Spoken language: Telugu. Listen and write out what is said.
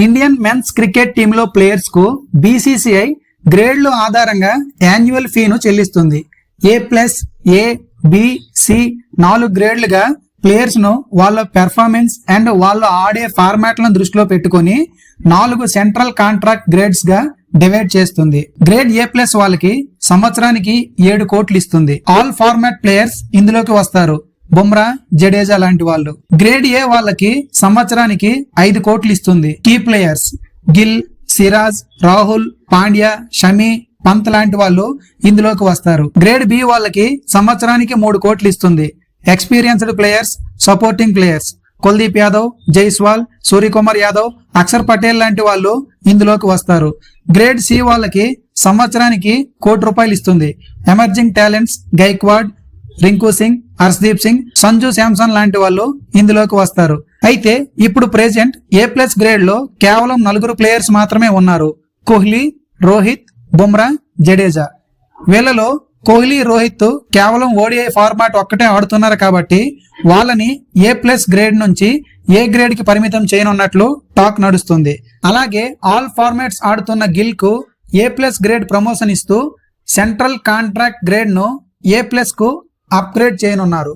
ఇండియన్ మెన్స్ క్రికెట్ టీంలో ప్లేయర్స్ కు బీసీసీఐ గ్రేడ్లు ఆధారంగా యాన్యువల్ ఫీను చెల్లిస్తుంది. A+, A, B, C 4 గ్రేడ్లుగా ప్లేయర్స్ ను వాళ్ళ పెర్ఫార్మెన్స్ అండ్ వాళ్ళు ఆడే ఫార్మాట్లను దృష్టిలో పెట్టుకుని 4 సెంట్రల్ కాంట్రాక్ట్ గ్రేడ్స్ గా డివైడ్ చేస్తుంది. గ్రేడ్ A+ వాళ్ళకి సంవత్సరానికి 7 కోట్లు ఇస్తుంది. ఆల్ ఫార్మాట్ ప్లేయర్స్ ఇందులోకి వస్తారు. బుమ్రా, జడేజా లాంటి వాళ్ళు. గ్రేడ్ ఏ వాళ్ళకి సంవత్సరానికి 5 కోట్లు ఇస్తుంది. కీ ప్లేయర్స్ గిల్, సిరాజ్, రాహుల్, పాండ్యా, షమి, పంత్ లాంటి వాళ్ళు ఇందులోకి వస్తారు. గ్రేడ్ బి వాళ్ళకి సంవత్సరానికి 3 కోట్లు ఇస్తుంది. Experienced players, supporting players Kuldeep Yadav, Jaiswal, Suryakumar Yadav, Axar Patel లాంటి వాళ్ళు ఇందులోకి వస్తారు. గ్రేడ్ సి వాళ్ళకి సంవత్సరానికి ₹1 కోటి ఇస్తుంది. ఎమర్జింగ్ టాలెంట్స్ గైక్వాడ్, రింకు సింగ్, హర్షదీప్ సింగ్, సంజు శాంసన్ లాంటి వాళ్ళు ఇందులోకి వస్తారు. అయితే ఇప్పుడు ప్రెజెంట్ A+ గ్రేడ్ లో కేవలం 4 ప్లేయర్స్ మాత్రమే ఉన్నారు. కోహ్లీ, రోహిత్, బుమ్రా, జడేజా. వీళ్ళలో కోహ్లీ, రోహిత్ కేవలం ఓడిఐ ఫార్మాట్ ఒక్కటే ఆడుతున్నారు కాబట్టి వాళ్ళని A+ గ్రేడ్ నుంచి ఏ గ్రేడ్ కి పరిమితం చేయనున్నట్లు టాక్ నడుస్తుంది. అలాగే ఆల్ ఫార్మాట్స్ ఆడుతున్న గిల్ కు A+ గ్రేడ్ ప్రమోషన్ ఇస్తూ సెంట్రల్ కాంట్రాక్ట్ గ్రేడ్ ను A+ కు అప్గ్రేడ్ చేయనున్నారు.